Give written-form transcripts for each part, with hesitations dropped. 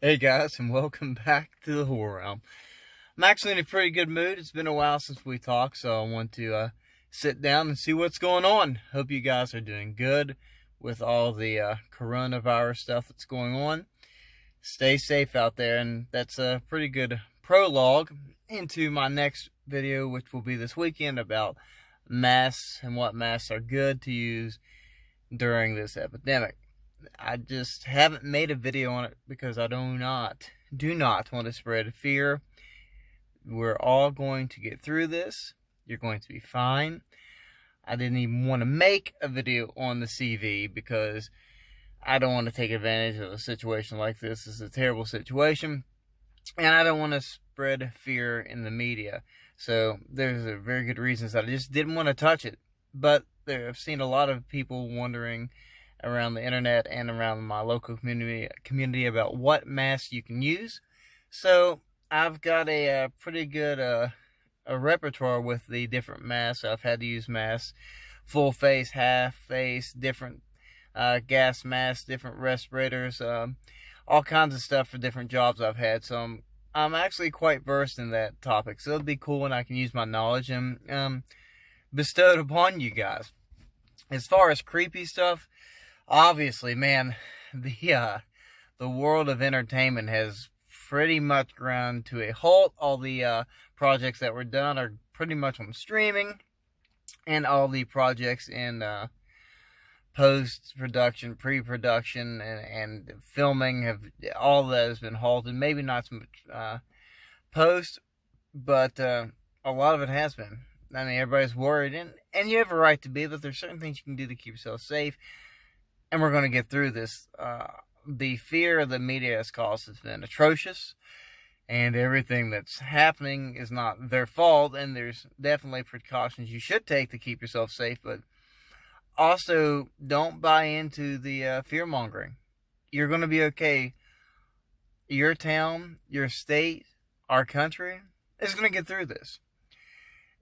Hey guys, and welcome back to the Horror Realm. I'm actually in a pretty good mood. It's been a while since we talked, so I want to sit down and see what's going on. Hope you guys are doing good with all the coronavirus stuff that's going on. Stay safe out there, and that's a pretty good prologue into my next video, which will be this weekend, about masks and what masks are good to use during this epidemic. I just haven't made a video on it because I do not want to spread fear. We're all going to get through this. You're going to be fine. I didn't even want to make a video on the CV because I don't want to take advantage of a situation like this. It's a terrible situation, and I don't want to spread fear in the media. So there's a very good reasons that I just didn't want to touch it. But I've seen a lot of people wondering around the internet and around my local community about what masks you can use. So I've got a pretty good a repertoire with the different masks. I've had to use masks, full face, half face, different gas masks, different respirators, all kinds of stuff for different jobs I've had. So I'm actually quite versed in that topic. So it'll be cool when I can use my knowledge and bestow it upon you guys. As far as creepy stuff, obviously, man, the world of entertainment has pretty much ground to a halt. All the projects that were done are pretty much on streaming, and all the projects in post-production, pre-production, and filming all that has been halted. Maybe not so much post, but a lot of it has been. I mean, everybody's worried, and you have a right to be, but there's certain things you can do to keep yourself safe. And we're going to get through this. The fear the media has caused has been atrocious. And everything that's happening is not their fault. And there's definitely precautions you should take to keep yourself safe. But also, don't buy into the fear-mongering. You're going to be okay. Your town, your state, our country is going to get through this.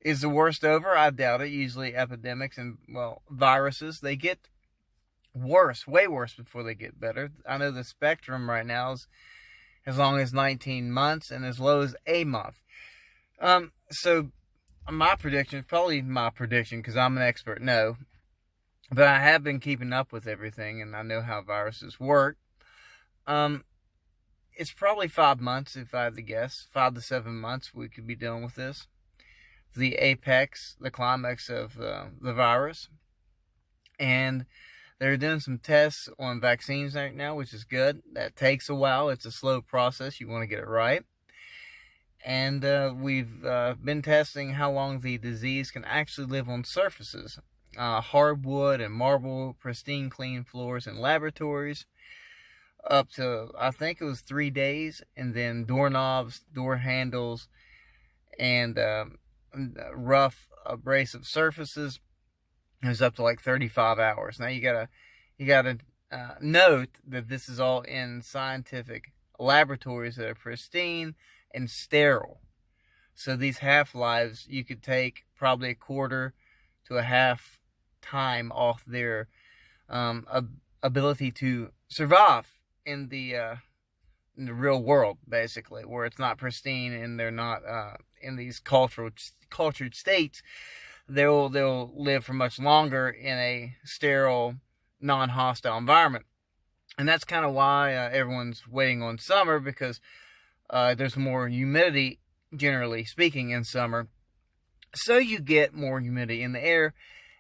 Is the worst over? I doubt it. Usually epidemics and, viruses, they get worse, way worse before they get better. I know the spectrum right now is as long as 19 months and as low as a month. So my prediction, probably my prediction because I'm an expert, no. But I have been keeping up with everything and I know how viruses work. It's probably 5 months, if I had to guess. 5 to 7 months we could be dealing with this. The apex, the climax of the virus. And they're doing some tests on vaccines right now, which is good. That takes a while. It's a slow process. You want to get it right. And we've been testing how long the disease can actually live on surfaces. Hardwood and marble, pristine clean floors in laboratories. Up to, I think it was 3 days. And then doorknobs, door handles, and rough abrasive surfaces. It was up to like 35 hours. Now you gotta note that this is all in scientific laboratories that are pristine and sterile. So these half-lives, you could take probably a quarter to a half time off their ability to survive in the real world, basically, where it's not pristine and they're not in these cultured states. They'll live for much longer in a sterile, non-hostile environment. And that's kind of why everyone's waiting on summer, because there's more humidity, generally speaking, in summer. So you get more humidity in the air,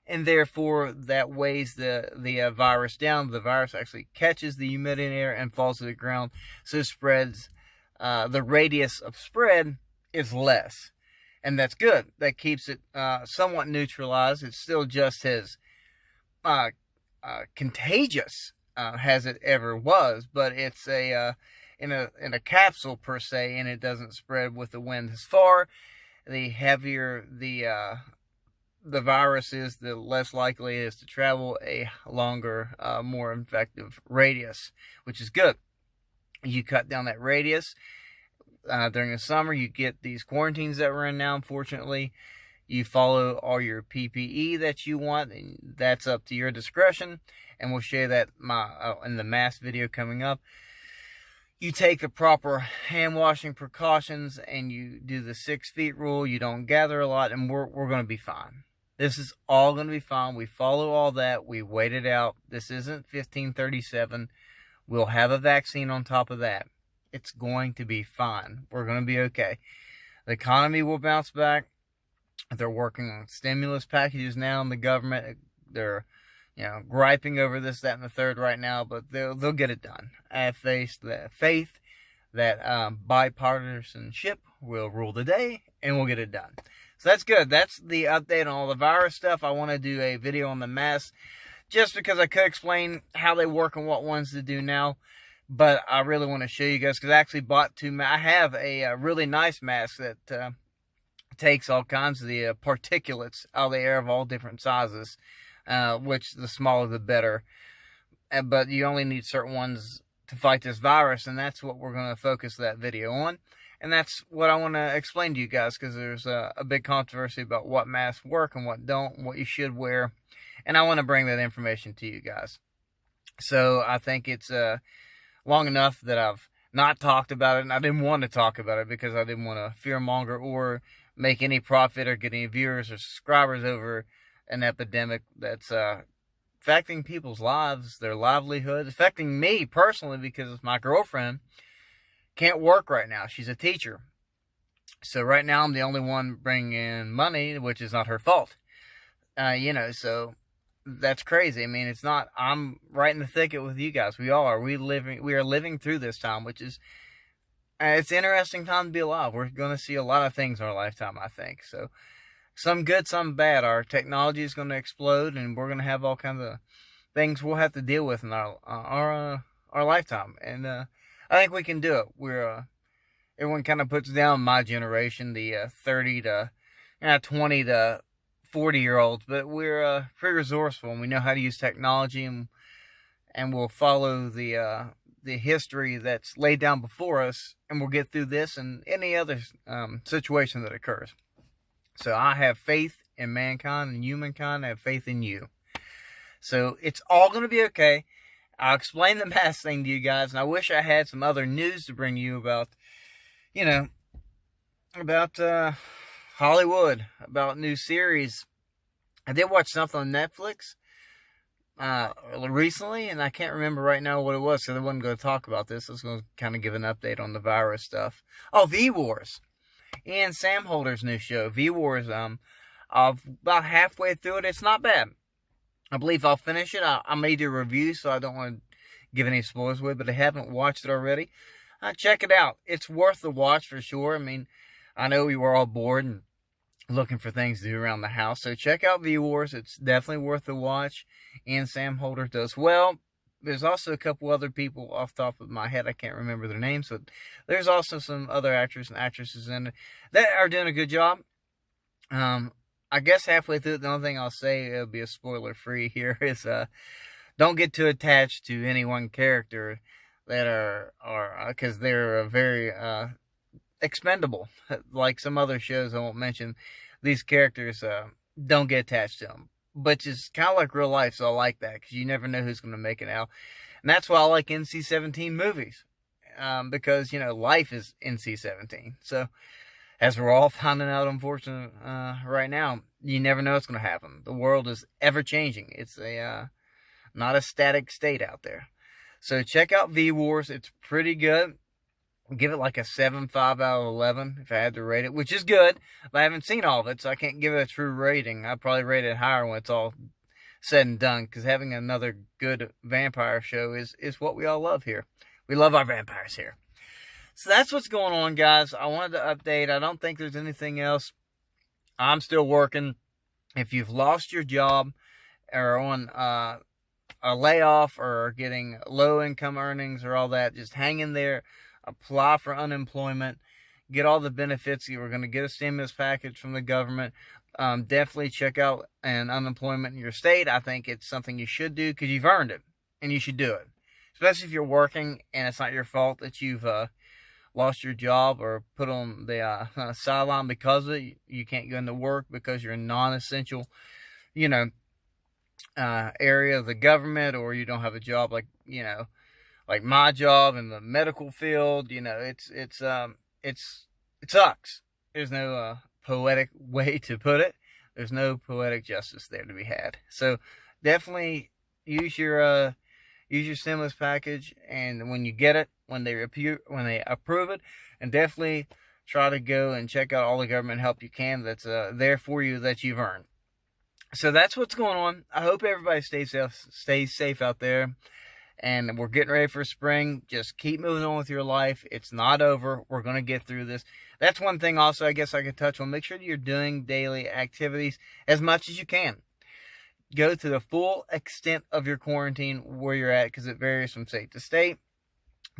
and therefore that weighs the virus down. The virus actually catches the humidity in the air and falls to the ground, so it spreads. The radius of spread is less. And that's good. That keeps it somewhat neutralized. It's still just as contagious as it ever was, but it's in a capsule per se, and it doesn't spread with the wind as far. The heavier the virus is, the less likely it is to travel a longer, more effective radius, which is good. You cut down that radius. During the summer, you get these quarantines that we're in now, unfortunately. You follow all your PPE that you want, and that's up to your discretion. And we'll show you that in the mask video coming up. you take the proper hand washing precautions and you do the 6 feet rule, you don't gather a lot, and we're going to be fine. This is all going to be fine. We follow all that. We wait it out. This isn't 1537. We'll have a vaccine on top of that. It's going to be fine. We're going to be okay. The economy will bounce back. They're working on stimulus packages now in the government. They're, griping over this, that, and the third right now, but they'll get it done. I have faith that bipartisanship will rule the day, and we'll get it done. So that's good. That's the update on all the virus stuff. I want to do a video on the masks, just because I could explain how they work and what ones to do now. But I really want to show you guys, because I actually bought two. I have a really nice mask that takes all kinds of the particulates out of the air of all different sizes, which the smaller the better. But you only need certain ones to fight this virus, and that's what we're going to focus that video on. And that's what I want to explain to you guys, because there's a big controversy about what masks work and what don't, and what you should wear. And I want to bring that information to you guys. So I think it's long enough that I've not talked about it, and I didn't want to talk about it because I didn't want to fearmonger or make any profit or get any viewers or subscribers over an epidemic that's affecting people's lives, their livelihood, affecting me personally, because my girlfriend can't work right now. She's a teacher. So right now I'm the only one bringing in money, which is not her fault. So that's crazy. I mean, it's not, I'm right in the thicket with you guys. We all are. We are living through this time, which is, it's an interesting time to be alive. We're going to see a lot of things in our lifetime, I think. So some good, some bad. Our technology is going to explode, and we're going to have all kinds of things we'll have to deal with in our lifetime. And I think we can do it. Everyone kind of puts down my generation, the 30 to 20 to 40-year-olds, but we're pretty resourceful, and we know how to use technology, and we'll follow the history that's laid down before us, and we'll get through this and any other situation that occurs. So I have faith in mankind and humankind. I have faith in you. So it's all going to be okay. I'll explain the mask thing to you guys, and I wish I had some other news to bring you about, about Hollywood, about new series. I did watch something on Netflix recently, and I can't remember right now what it was, so I wasn't going to talk about this. I was going to kind of give an update on the virus stuff. Oh, V-Wars. Ian Samholder's new show, V-Wars. I'm about halfway through it. It's not bad. I believe I'll finish it. I may do a review, so I don't want to give any spoilers away, but I haven't watched it already. Check it out. It's worth the watch for sure. I mean, I know we were all bored and looking for things to do around the house, so check out V-Wars. It's definitely worth the watch. Ian Samholder does well. There's also a couple other people off the top of my head. I can't remember their names, but there's also some other actors and actresses in it that are doing a good job. I guess halfway through, the only thing I'll say, it'll be a spoiler-free here, is don't get too attached to any one character that are because they're very expendable. Like some other shows I won't mention, these characters don't get attached to them. But it's kind of like real life, so I like that, because you never know who's going to make it out. And that's why I like NC-17 movies, because, life is NC-17. So, as we're all finding out, unfortunately, right now, you never know what's going to happen. The world is ever-changing. It's not a static state out there. So, check out V-Wars. It's pretty good. Give it like a 7.5 out of 11 if I had to rate it, which is good, but I haven't seen all of it, so I can't give it a true rating. I'd probably rate it higher when it's all said and done, because having another good vampire show is what we all love here. We love our vampires here. So that's what's going on, guys. I wanted to update. I don't think there's anything else. I'm still working. If you've lost your job or on a layoff or getting low income earnings or all that, just hang in there. Apply for unemployment, get all the benefits. You were going to get a stimulus package from the government. Definitely check out an unemployment in your state. I think it's something you should do, because you've earned it, and you should do it. Especially if you're working and it's not your fault that you've lost your job or put on the sideline because of it. You can't go into work because you're a non-essential, area of the government, or you don't have a job like like my job in the medical field, it sucks. There's no poetic way to put it. There's no poetic justice there to be had. So definitely use your stimulus package, and when you get it, when they approve it, and definitely try to go and check out all the government help you can that's there for you that you've earned. So that's what's going on. I hope everybody stays safe out there. And we're getting ready for spring. Just keep moving on with your life. It's not over. We're going to get through this. That's one thing also I guess I could touch on. Make sure that you're doing daily activities as much as you can. Go to the full extent of your quarantine where you're at, because it varies from state to state.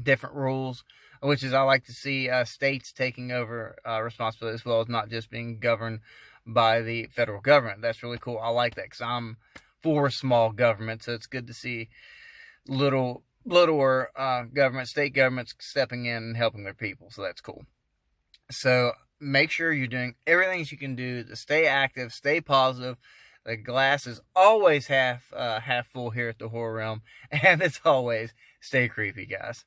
Different rules, which is I like to see states taking over responsibility as well as not just being governed by the federal government. That's really cool. I like that because I'm for small government, so it's good to see littler governments, state governments stepping in and helping their people. So that's cool. So make sure you're doing everything you can do to stay active, stay positive. The glass is always half full here at the Horror Realm, and it's always stay creepy, guys.